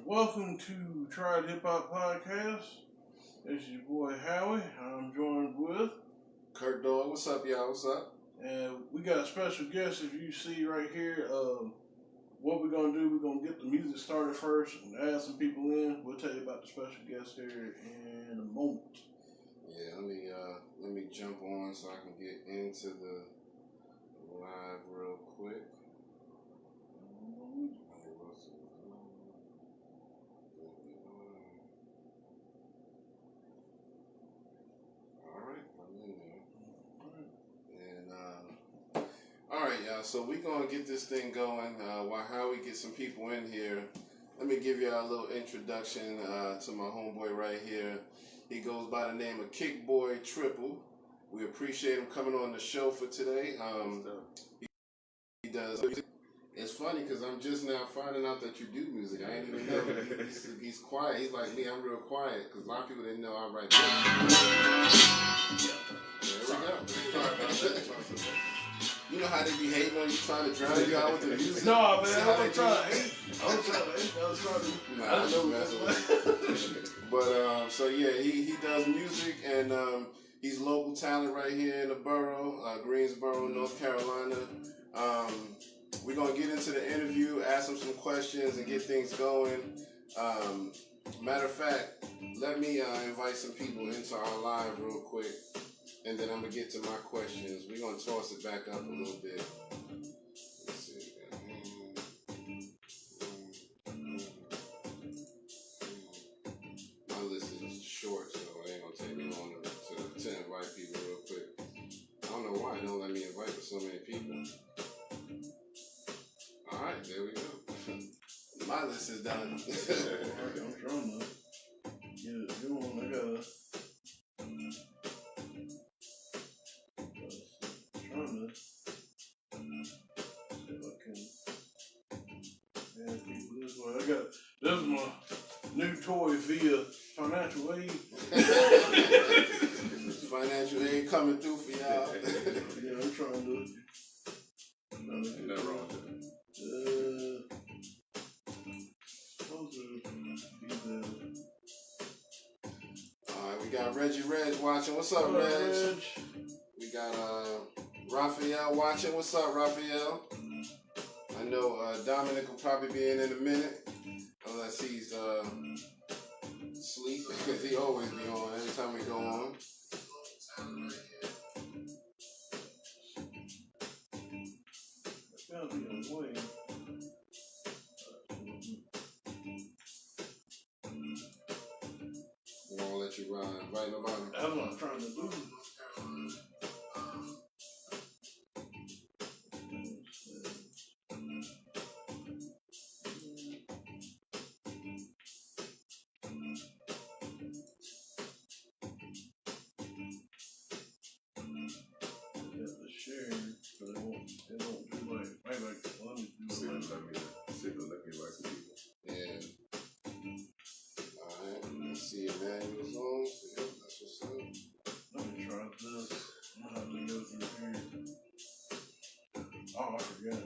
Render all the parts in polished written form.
Welcome to Triad Hip Hop Podcast. This is your boy Howie. I'm joined with Kurt Dog. What's up, y'all? What's up? And we got a special guest. If you see right here, what we're gonna do, we're gonna get the music started first and add some people in. We'll tell you about the special guest here in a moment. Yeah, let me jump on so I can get into the live real quick. Alright, y'all, so we're going to get this thing going. While Howie gets some people in here, let me give y'all a little introduction to my homeboy right here. He goes by the name of Kickboy Triple. We appreciate him coming on the show for today. He does music. It's funny because I'm just now finding out that you do music. I didn't even know. He's quiet. He's like me. I'm real quiet because a lot of people didn't know I write music. There we go. Sorry about that. You know how they be hating on you trying to drown you out with the music? No, man, I was trying to. But, so yeah, he does music, and he's local talent right here in the borough, Greensboro, North Carolina. We're going to get into the interview, ask him some questions, and get things going. Matter of fact, let me invite some people into our live real quick. And then I'm going to get to my questions. We're going to toss it back up a little bit. Let's see. My list is short, so it ain't going to take me long to invite people real quick. I don't know why it don't let me invite for so many people. All right, there we go. My list is done. I'm trying to get it going. I gotta... This is my new toy via financial aid. Financial aid coming through for y'all. Yeah, I'm trying to. Ain't nothing wrong with that. Supposed to be the... Alright, we got Reggie Reg watching. What's up, Reg? We got Raphael watching. What's up, Raphael? I know Dominic will probably be in a minute, unless he's asleep, because he always be on every time we go on. It's gotta be a way. We won't let you invite nobody. That's what I'm trying to do. Oh, I forgot.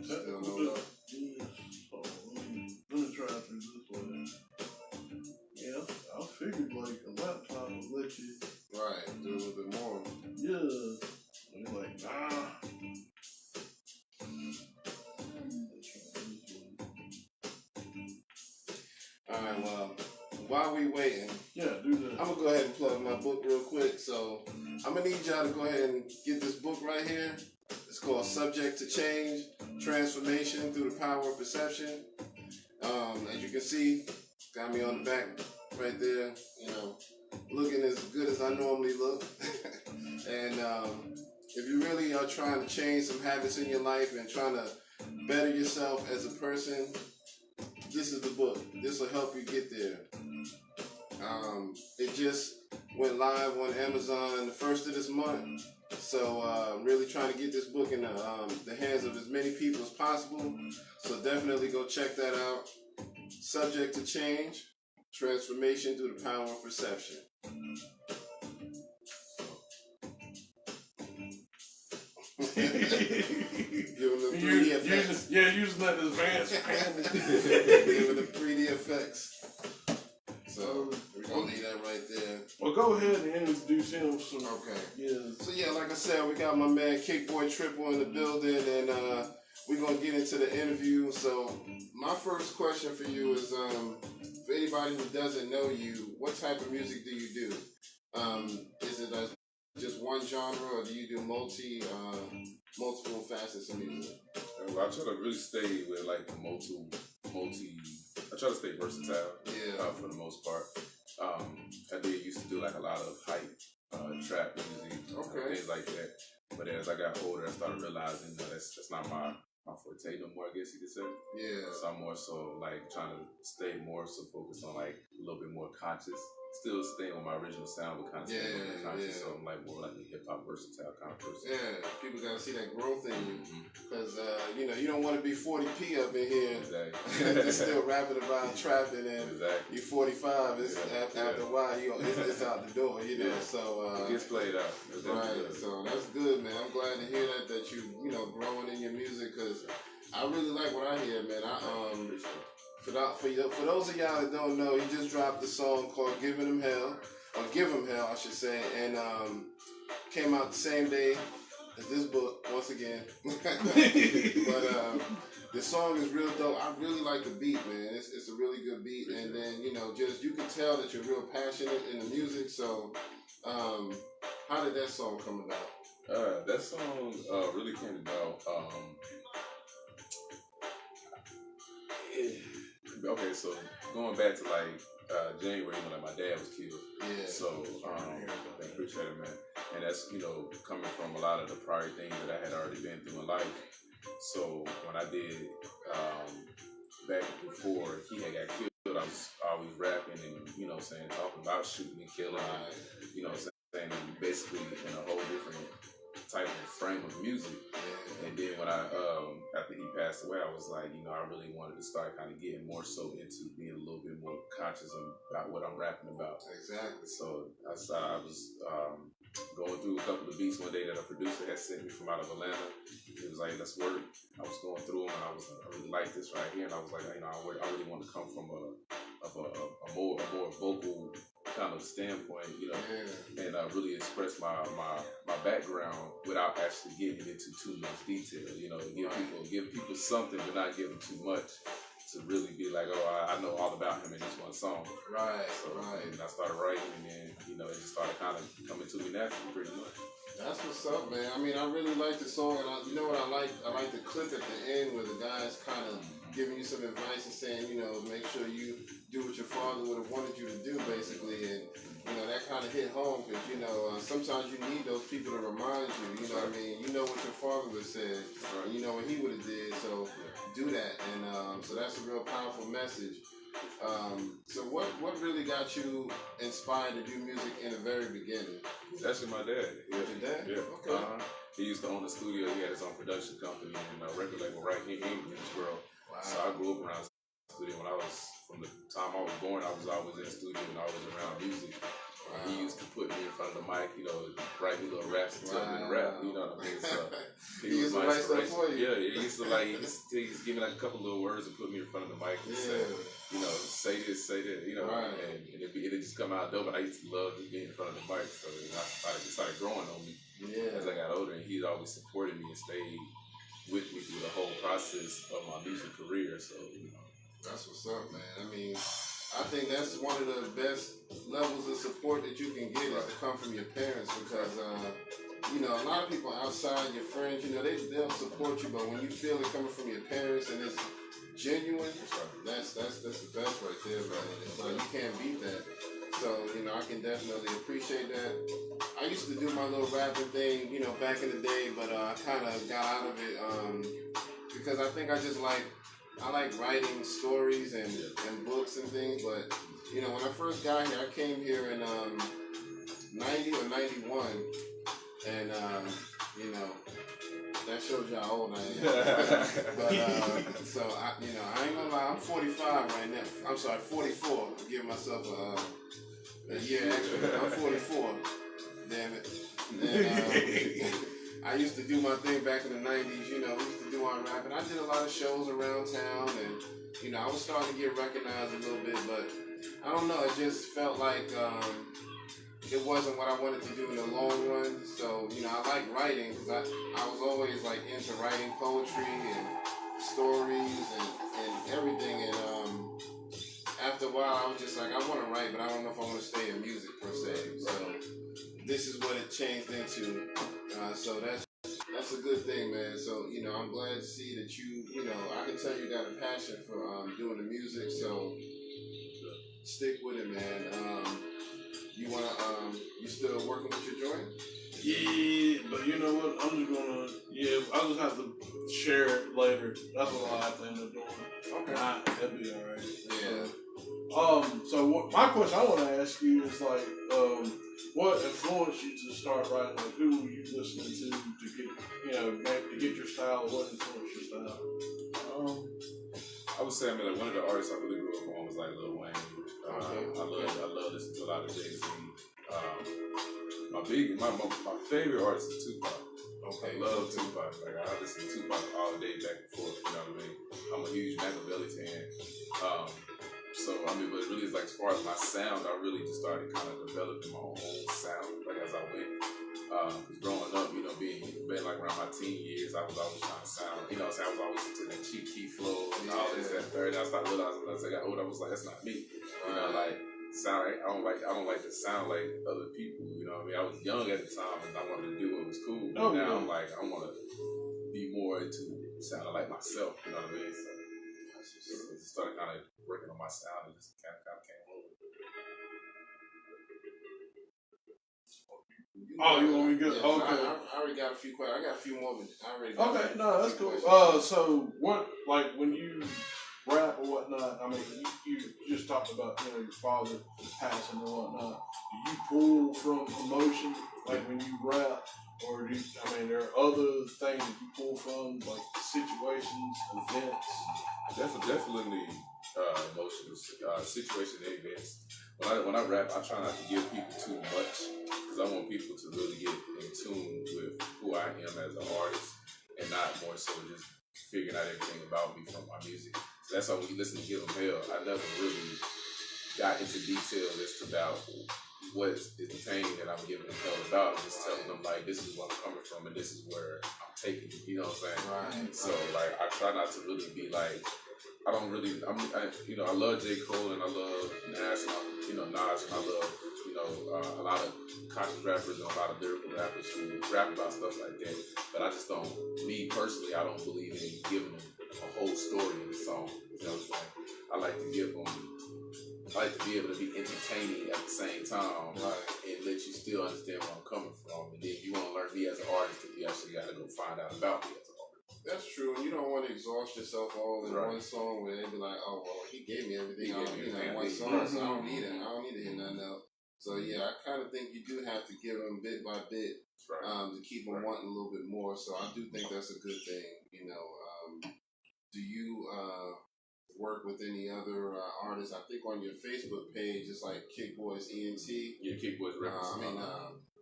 Still no luck. Let me try through this one. Yeah, I figured like a laptop would let you. Right, do a little bit more. Yeah. And you're like, nah. Alright, well, while we waiting, yeah, do that. I'm gonna go ahead and plug my book real quick. So I'm gonna need y'all to go ahead and get this book right here. It's called Subject to Change, Transformation Through the Power of Perception. As you can see, got me on the back right there, you know, looking as good as I normally look. And if you really are trying to change some habits in your life and trying to better yourself as a person, this is the book. This will help you get there. It just went live on Amazon the 1st of this month. So I'm really trying to get this book in the hands of as many people as possible. So definitely go check that out. Subject to Change, Transformation Through the Power of Perception. Give them the 3D effects. Using that advanced Giving the 3D effects. So we're gonna leave that right there. Well, go ahead and introduce him. Okay. Yeah. So yeah, like I said, we got my man Kickboy Triple in the building, and we're gonna get into the interview. So my first question for you is, for anybody who doesn't know you, what type of music do you do? Is it just one genre, or do you do multiple facets of music? Well, I try to really stay with like the multi. I try to stay versatile. Yeah. For the most part. I used to do like a lot of hype, trap music, things like that. But as I got older, I started realizing that's not my forte no more, I guess you could say. Yeah. So I'm more so like trying to stay more so focused on like a little bit more conscious. Still staying on my original sound, but kind of staying on the conscious. So I'm like more like a hip hop versatile kind of person. Yeah, people gotta see that growth in you, because you know you don't want to be 40p up in here, exactly. just still rapping about trapping, and exactly. you're 45. It's after a while, it's out the door, you know. So it gets played out. Right. Good. So that's good, man. I'm glad to hear that you growing in your music, because I really like what I hear, man. For those of y'all that don't know, he just dropped a song called Giving Him Hell, or Give Him Hell, I should say, and came out the same day as this book, once again. But the song is real dope. I really like the beat, man. It's a really good beat, and then, just you can tell that you're real passionate in the music, so how did that song come about? That song really came about. Okay, so going back to like January when like, my dad was killed. Yeah. So I appreciate it, man. And that's coming from a lot of the prior things that I had already been through in life. So when I did back before he had got killed, I was always rapping and talking about shooting and killing, and, saying and basically in a whole different type of frame of music. And then when I after he passed away, I was like, I really wanted to start kind of getting more so into being a little bit more conscious about what I'm rapping about. Exactly. So I was going through a couple of beats one day that a producer had sent me from out of Atlanta. He was like, let's work. I was going through them and I was like, I really like this right here. And I was like, I really want to come from a more vocal kind of standpoint, and really express my background without actually getting into too much detail. Give people something, but not give them too much to really be like, oh, I know all about him in this one song. Right. So, right. And I started writing, and then it just started kind of coming to me naturally, pretty much. That's what's up, man. I mean, I really like the song, and you know what I like? I like the clip at the end where the guy's kind of giving you some advice and saying, make sure you do what your father would have wanted you to do, basically. And, that kind of hit home because, sometimes you need those people to remind you, what I mean? You know what your father would have said, and you know what he would have did, so do that. And so that's a real powerful message. So what really got you inspired to do music in the very beginning? It's actually my dad. Your dad? Yeah. Okay. He used to own a studio. He had his own production company and a record label right here in Greensboro. Wow. So I grew up around the studio. From the time I was born, I was always in the studio and always around music. Wow. He used to put me in front of the mic, write me little raps and tell me to rap, you know what I mean? So he used to write stuff for you. Yeah, he used to he just give me like a couple little words and put me in front of the mic and say, say this, say that, right. and it'd just come out dope. And I used to love to be in front of the mic, so it started growing on me as I got older. And he'd always supported me and stayed with me through the whole process of my music career. So that's what's up, man. I mean, I think that's one of the best levels of support that you can get is to come from your parents because, you know, a lot of people outside, your friends, you know, they'll support you, but when you feel it coming from your parents and it's genuine, that's the best right there, man. It's like you can't beat that. So, you know, I can definitely appreciate that. I used to do my little rapping thing, you know, back in the day, but I kind of got out of it because I think I like writing stories and books and things, but, you know, when I first got here, I came here in 90 or 91, and, you know, that shows you how old I am. But, so, you know, I ain't gonna lie, I'm 45 right now. I'm sorry, 44. I'm giving myself a year extra. I'm 44. Damn it. And, I used to do my thing back in the 90s, you know, we used to do our rap, and I did a lot of shows around town, and, you know, I was starting to get recognized a little bit, but I don't know, it just felt like it wasn't what I wanted to do in the long run. So, you know, I like writing because I was always like into writing poetry and stories and everything. And after a while, I was just like, I want to write, but I don't know if I want to stay in music per se. So this is what it changed into. So that's a good thing, man. So, you know, I'm glad to see that you know, I can tell you got a passion for doing the music. So stick with it, man. You wanna, you still working with your joint? Yeah, but you know what? I'm just gonna, I'll just have to share it later. That's what I'll have to end up doing. Okay. That'd be alright. Yeah. So what, my question I want to ask you is like, what influenced you to start writing? Like, who were you listening to get, you know, to get your style? What influenced your style? I would say, I mean, like one of the artists I really grew up on was like Lil Wayne. I love listening to a lot of Jay-Z. My favorite artist is Tupac. Okay. I love Tupac. Like I listen to Tupac all day back and forth. You know what I mean? I'm a huge Machiavelli fan. So I mean, but it really is like as far as my sound, I really just started kind of developing my own sound like as I went. Cause growing up, you know, being like around my teen years, I was always trying to sound, you know, so I was always into that cheap key flow and all this, that, third. I started realizing as I got older, I was like, that's not me. You know, like sound. I don't like to sound like other people. You know what I mean? I was young at the time and I wanted to do what was cool. But now I'm like, I want to be more into sounding like myself. You know what I mean? So I just started kind of working on my sound and just kind of came over. Oh, you want me to go? Yeah, Okay. I already got a few questions. I got a few more, but I already got Okay, no, that's cool. So what, like, when you rap or whatnot, I mean, you just talked about, you know, your father passing and whatnot. Do you pull from emotion, like, when you rap? Or there are other things that you pull from, like, situations, events? Definitely emotions, situations, and events. When I rap, I try not to give people too much because I want people to really get in tune with who I am as an artist and not more so just figuring out everything about me from my music. So that's why when you listen to Give 'Em Hell, I never really got into detail as to about what is the pain that I'm giving them hell about. I'm just telling them like this is where I'm coming from and this is where I'm taking it. You know what I'm saying? Right. So like I try not to really be like I love J. Cole and I love Nas and Nas and I love a lot of conscious rappers and a lot of lyrical rappers who rap about stuff like that. But I just don't. Me personally, I don't believe in giving them a whole story in the song. You know what I'm saying? I like to give them. I like to be able to be entertaining at the same time, right, and let you still understand where I'm coming from. And then you want to learn me as an artist, because you actually got to go find out about me as an artist. That's true. And you don't want to exhaust yourself all in one song where they be like, oh, well, he gave me everything in one song, so I don't need it. I don't need to hear nothing else. So, yeah, I kind of think you do have to give them bit by bit to keep them wanting a little bit more. So I do think that's a good thing. You know, do you work with any other artists? I think on your Facebook page, it's like Kick Boys ENT. Yeah, Kick Boys Records.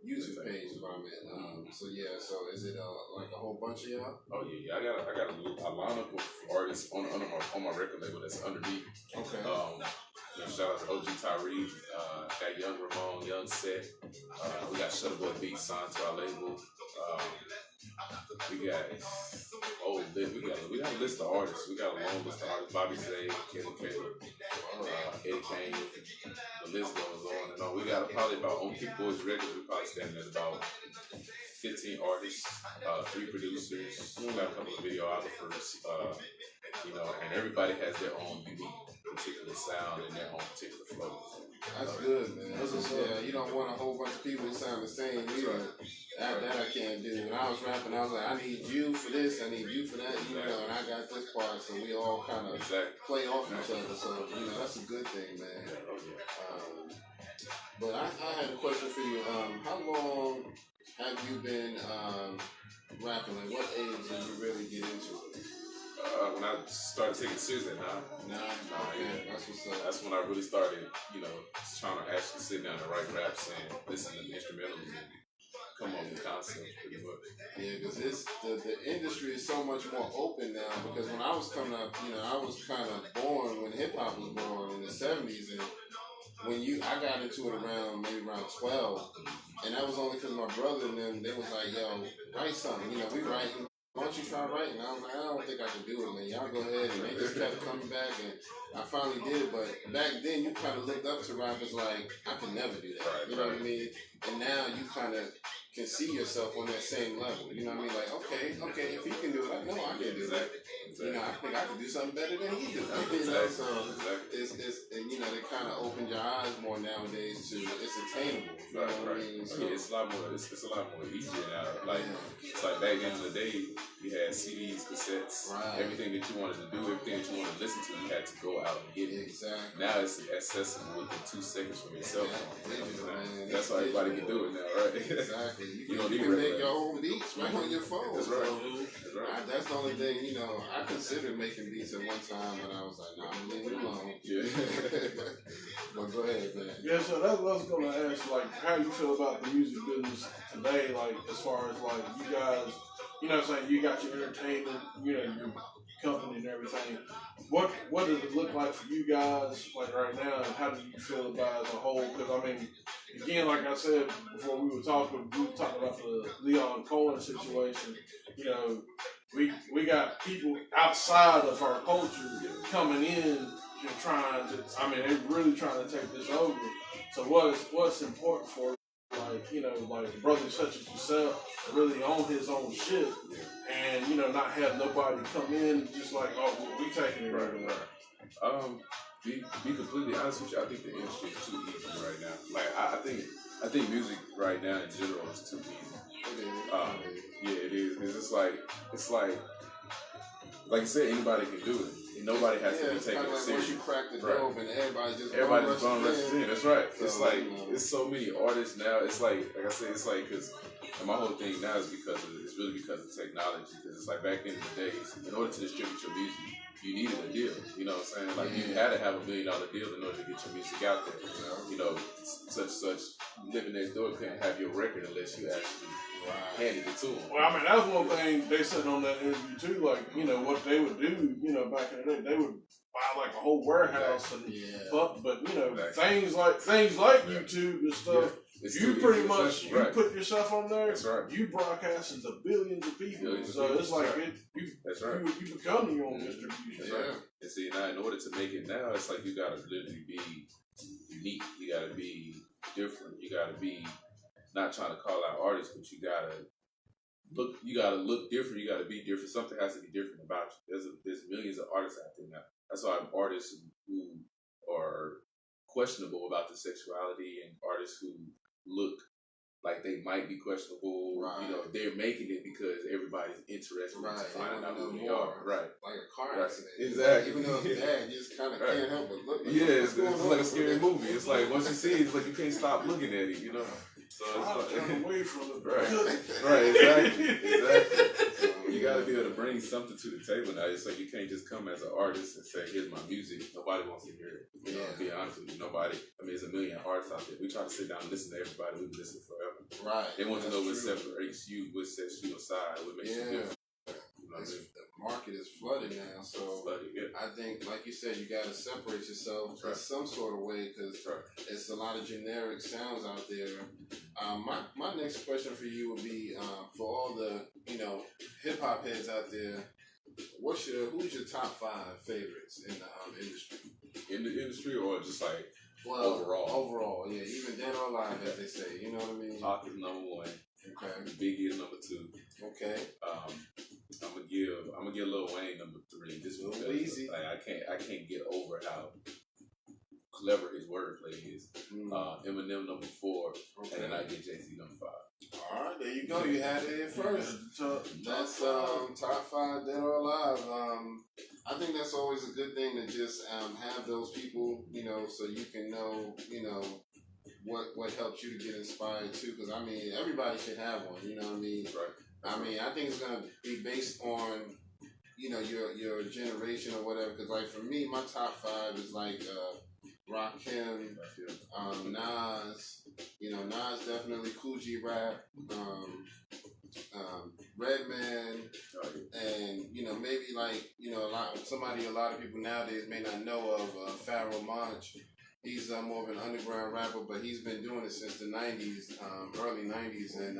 YouTube page is what I meant. So yeah, so is it like a whole bunch of y'all? Oh yeah. I got a lineup of artists on my record label that's underneath. Okay. Shout out to OG Tyree, got Young Ramon, Young Set. We got Shutterboy Beats signed to our label. We got we got a list of artists. We got a long list of artists. Bobby Zay, Kelly Caleb, Eddie Kane. The list goes on and on. We got probably about on Kick Boys records. We probably standing at about 15 artists, 3 producers. We got a couple of videographers. And everybody has their own unique particular sound and their own particular flow. That's good, man. You don't want a whole bunch of people who sound the same either. That I can't do. When I was rapping, I was like, I need you for this, I need you for that, and I got this part, so we all kind of play off each other. So, that's a good thing, man. But I had a question for you. How long have you been rapping? Like, what age did you really get into it? When I started taking it seriously at 9. Okay, that's what's up. That's when I really started, trying to actually sit down and write raps and listen to instrumentals and come up with concepts pretty much. Yeah, because the industry is so much more open now. Because when I was coming up, I was kind of born when hip hop was born in the 70s, and when I got into it around 12, and that was only because my brother and them, they was like, yo, write something. We writing. Why don't you try writing? And I was like, I don't think I can do it, man. Y'all go ahead. And they just kept coming back, and I finally did it. But back then, you kind of looked up to rappers like, I could never do that. You know what I mean? And now you kind of can see yourself on that same level. You know what I mean? Like, okay, if he can do it, I know I can do it. I think I can do something better than he do. So it's they kind of opened your eyes more nowadays to it's attainable. You know what I mean? So, it's a lot more. It's a lot more easier now. Like it's like back in the day, you had CDs, cassettes, everything that you wanted to do, everything that you wanted to listen to, you had to go out and get it. Exactly. Now it's accessible within 2 seconds from your cell phone. That's how everybody can do it now, right? Exactly. You can make your own beats right on your phone. That's right. That's the only thing, I considered making beats at one time, but I was like, nah, I'm leaving it alone. Yeah. But go ahead, man. Yeah, so that's what I was going to ask, like, how you feel about the music business today, like, as far as, like, you guys, what I'm saying, you got your entertainment, your company and everything. What does it look like for you guys, like, right now, and how do you feel about it as a whole? Because, again, like I said before we were talking about the Leon Cohen situation. We got people outside of our culture coming in and trying to. They're really trying to take this over. So what's important for like brothers such as yourself, really own his own shit, and not have nobody come in just like, oh, we taking it right. Be completely honest with you, I think the industry is too easy right now. Like I think music right now in general is too easy. Yeah, it is. It's like you said, anybody can do it. Nobody has to be taken like seriously. Once you crack the dope and everybody just rushes in. That's right. So, it's like it's so many artists now. It's like I said, it's like because my whole thing now is it's really because of technology. Because it's like back in the days, in order to distribute your music, you needed a deal. You know what I'm saying? Like you had to have $1 million deal in order to get your music out there. Such living next door couldn't have your record unless you actually handed it to them. Well, that's one thing they said on that interview too. Like, what they would do, back in the day, they would buy like a whole warehouse and but things like YouTube and stuff. You pretty much you put yourself on there. That's right. You broadcasting to billions of people. So it's like you become your own distribution. That's right. And see, now in order to make it now, it's like you gotta literally be unique. You gotta be different. You gotta be not trying to call out artists, but you gotta look different. You gotta be different. Something has to be different about you. There's millions of artists out there now. That's why artists who are questionable about their sexuality and artists who look like they might be questionable. They're making it because everybody's interested in finding out who they are. Right. Like a car accident. Exactly. Even though it's bad, you just kind of can't help but look. It's like a scary movie. It's like once you see it, it's like you can't stop looking at it. So it's turn away from it. Right. Exactly. So you got to be able to bring something to the table now. It's like you can't just come as an artist and say, "Here's my music." Nobody wants to hear it. To be honest with you, nobody. There's a million artists out there. We try to sit down and listen to everybody. We've been listening forever. Right. They want to know what separates you, what sets you aside, what makes you different. The market is flooded now, so I think, like you said, you got to separate yourself in some sort of way because it's a lot of generic sounds out there, My next question for you would be for all the hip hop heads out there. Who's your top 5 favorites in the industry? In the industry, or just like overall? Overall, yeah. Even dead or alive, as they say. You know what I mean? Pac is number 1. Okay. Biggie is number 2. Okay. I'm gonna give Lil Wayne number 3. This was easy. Like I can't get over how clever his wordplay is. Eminem number 4, and then I get Jay-Z number 5. All right, there you go. You had it first. That's top 5 dead or alive. I think that's always a good thing to just have those people, so you can know, what helps you to get inspired too. Because I mean, everybody should have one. You know what I mean? Right. I mean, I think it's gonna be based on, your generation or whatever. Because like for me, my top 5 is like Rakim, Nas. Nas definitely, Cool G Rap, Redman, and maybe like a lot of people nowadays may not know of Pharoah Monch. He's more of an underground rapper, but he's been doing it since the 90s, early 90s, and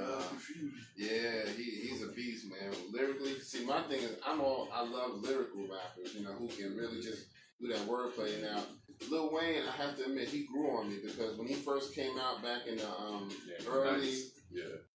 yeah, he's a beast, man. Lyrically, see, my thing is I love lyrical rappers, who can really just do that wordplay. Now, Lil Wayne, I have to admit, he grew on me because when he first came out back in the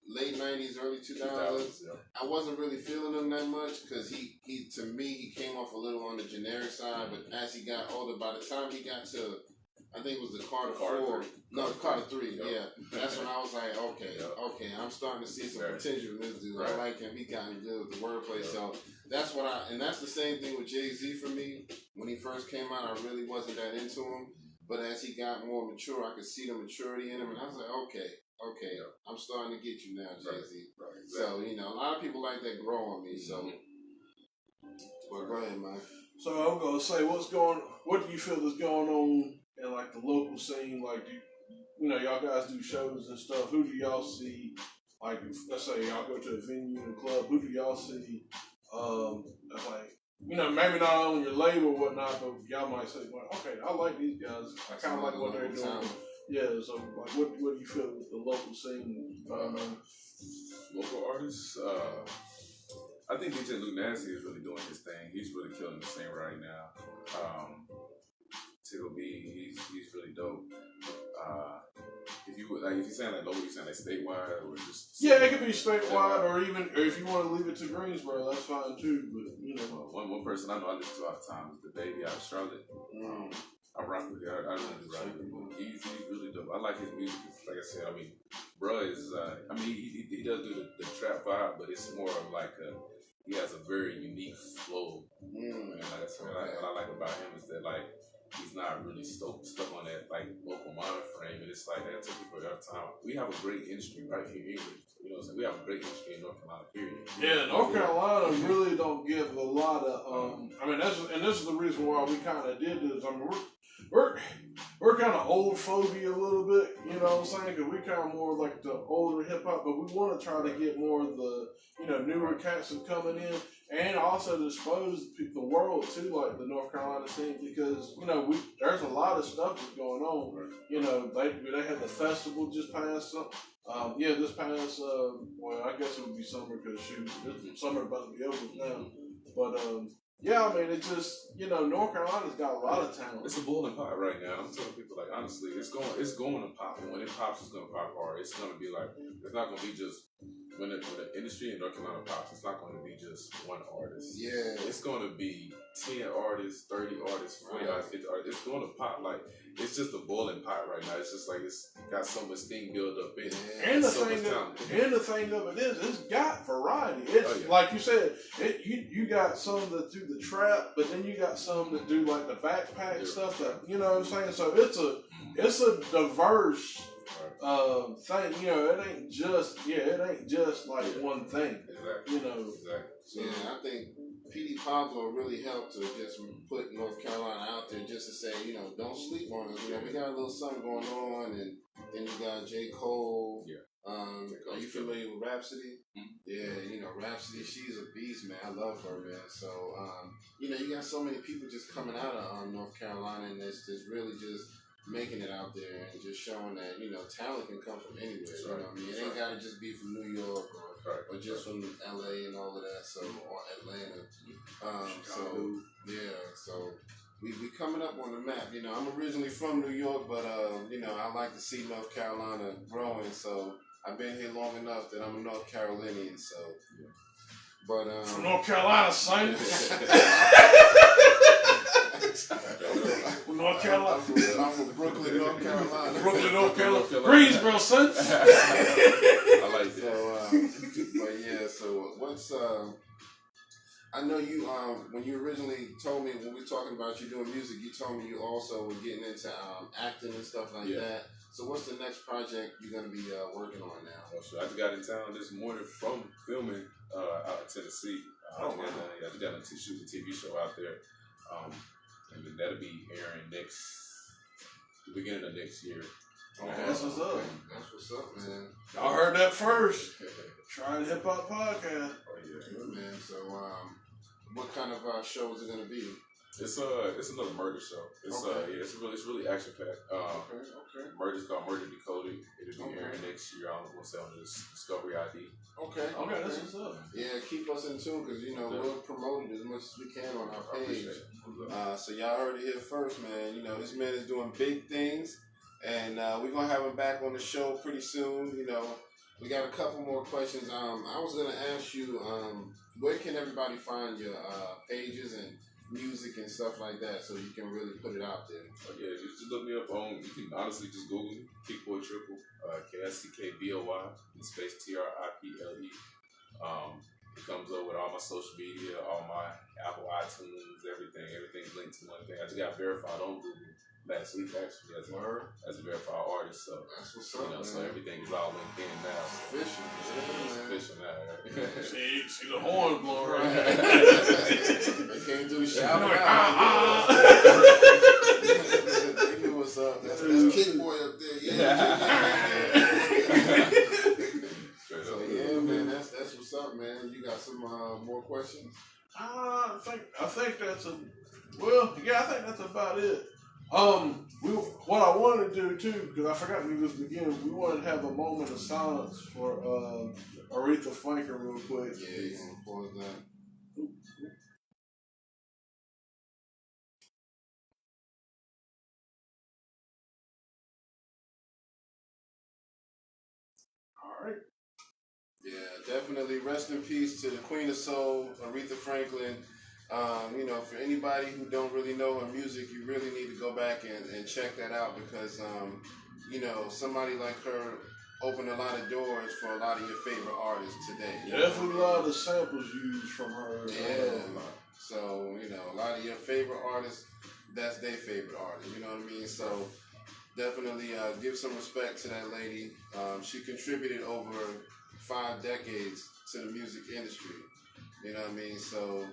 late 90s, early 2000s, I wasn't really feeling him that much because to me, he came off a little on the generic side, but as he got older, by the time he got to, I think it was the Carter 4. No, the Carter 3, yeah. That's when I was like, okay, I'm starting to see some potential in this dude. Right. I like him. He got good with the wordplay. So that's and that's the same thing with Jay-Z for me. When he first came out, I really wasn't that into him. But as he got more mature, I could see the maturity in him. And I was like, okay, I'm starting to get you now, Jay-Z. Right. So, a lot of people like that grow on me. So, well, go ahead, Mike. So I'm going to say, what do you feel is going on in like the local scene? Like, y'all guys do shows and stuff. Who do y'all see? Like, let's say y'all go to a venue and club. Who do y'all see? That's like, maybe not on your label or whatnot, but y'all might say, well, okay, I like these guys. I kind of like what they're doing. Yeah. So, like, what do you feel with the local scene? Local artists. I think DJ Luke Nasty is really doing his thing. He's really killing the scene right now. Tickle B, he's really dope. If you're saying like local, you're saying like statewide or just it could be statewide or even if you want to leave it to Greensboro, that's fine too. But one person I know I listen to all the time is the Baby out of Charlotte. I rock with it. I really do rock with him. He's really dope. I like his music. Like I said, bruh is he does do the trap vibe, but it's more of like he has a very unique flow. And like I said, what I like about him is that like he's not really stuck on that like local mind frame, and it's like that took people every time. We have a great industry right here in English. We have a great industry in North Carolina, period. Yeah, North Carolina really don't give a lot of this is the reason why we kind of did this. We're kind of old fogey a little bit, you know what I'm saying? Because we kind of more like the older hip hop, but we want to try to get more of the newer cats that coming in, and also to expose the world to like the North Carolina scene, because there's a lot of stuff that's going on. They had the festival just passed. This past I guess it would be summer because this summer about to be over now, but. It's just, North Carolina's got a lot of talent. It's a boiling pot right now. I'm telling people, like, honestly, it's going to pop. And when it pops, it's going to pop hard. It's going to be like, it's not going to be just, when the industry in North Carolina pops, it's not going to be just one artist. Yeah. It's going to be 10 artists, 30 artists, 40 artists. It's going to pop. Like, it's just a boiling pot right now. It's just like it's got so much steam built up in it. And the thing of it is, it's got variety. It's like you said, you got some that do the trap, but then you got some that do like the backpack stuff. That you know what I'm saying. So it's a diverse thing. It ain't just like one thing. Exactly. Exactly. So I think P.D. Pablo really helped to just put North Carolina out there just to say, don't sleep on us. We got a little something going on, and then you got J. Cole. Yeah. Are you familiar with Rhapsody? Mm-hmm. Yeah, Rhapsody, she's a beast, man. I love her, man. So, you got so many people just coming out of North Carolina, and it's just really just making it out there and just showing that, you know, talent can come from anywhere. You know what I mean? It ain't got to just be from New York or just from LA and all of that, so, or Atlanta. So, yeah, so we coming up on the map. You know, I'm originally from New York, but, you know, I like to see North Carolina growing, so I've been here long enough that I'm a North Carolinian, so. But, from North Carolina, son. North Carolina. I'm from Brooklyn, North Carolina. Brooklyn, North Carolina. Greensboro, son. I like that. So, but yeah, so what's, I know you, when you originally told me, when we were talking about you doing music, you told me you also were getting into acting and stuff like that. So what's the next project you're going to be working on now? Well, so I just got in town this morning from filming out in Tennessee. Oh, wow. I just got to shoot a TV show out there. And then that'll be airing the beginning of next year. Oh, that's what's up. That's what's up, man. Y'all heard that first. Triad Hip Hop Podcast. Oh, yeah. Good, man. So, what kind of show is it going to be? It's another murder show. It's really action packed. Okay. Murder's called Murder Decoded. It'll be airing next year. I don't know what's on this Discovery ID. Okay, that's what's up. Yeah, keep us in tune because you know we'll promote it as much as we can on our page. So y'all heard it here first, man. You know this man is doing big things, and we're gonna have him back on the show pretty soon. You know, we got a couple more questions. I was gonna ask you, where can everybody find your pages and music and stuff like that, so you can really put it out there? Oh, yeah, just look me up on. You can honestly just Google me, Kickboy Triple, KSCKBOY, space TRIPLE. It comes up with all my social media, all my Apple iTunes, everything's linked to one thing. I just got verified on Google last week actually as a verified artist. So that's what's up, man. So everything is all linked in now. Official now. Right? See the horn blowing right. They can't do shout out. They knew what's up. That's Kickboy up there. So yeah, man, that's what's up, man. You got some more questions? I think that's I think that's about it. What I wanted to do too, because I forgot to do this beginning, we wanted to have a moment of silence for Aretha Franklin real quick. Yeah, you want to pause that? All right. Yeah, definitely. Rest in peace to the Queen of Soul, Aretha Franklin. You know, for anybody who don't really know her music, you really need to go back and check that out because, you know, somebody like her opened a lot of doors for a lot of your favorite artists today. Definitely a lot of the samples used from her. Yeah. So, you know, a lot of your favorite artists, that's their favorite artist. You know what I mean? So, definitely give some respect to that lady. She contributed over 5 decades to the music industry. You know what I mean? So,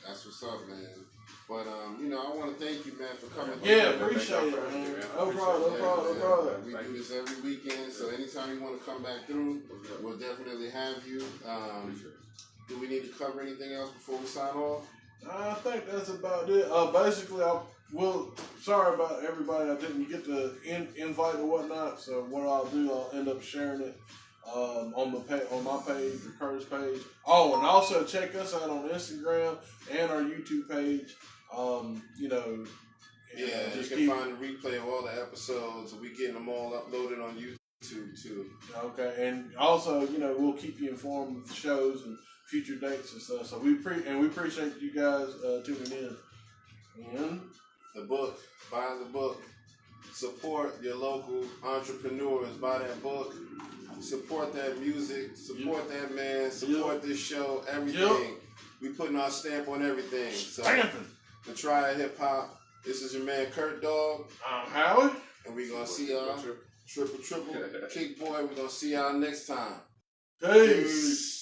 that's what's up, man. But, you know, I want to thank you, man, for coming. Yeah, appreciate it, man. No problem. We do this every weekend, so anytime you want to come back through, we'll definitely have you. Do we need to cover anything else before we sign off? I think that's about it. Basically, sorry about everybody. I didn't get the invite or whatnot, so what I'll do, I'll end up sharing it on my page, or Curtis' page. Oh, and also check us out on Instagram and our YouTube page. You know, yeah, you can find a replay of all the episodes. We getting them all uploaded on YouTube too. Okay, and also, you know, we'll keep you informed of the shows and future dates and stuff. So we appreciate you guys tuning in. And the book, buy the book. Support your local entrepreneurs. Buy that book. Support that music. Support that man. Support this show. Everything. We putting our stamp on everything. So, stamping. The Triad Hip Hop. This is your man Kurt Dog. I'm Howard. And we gonna see y'all. Triple. Kickboy. We gonna see y'all next time. Peace.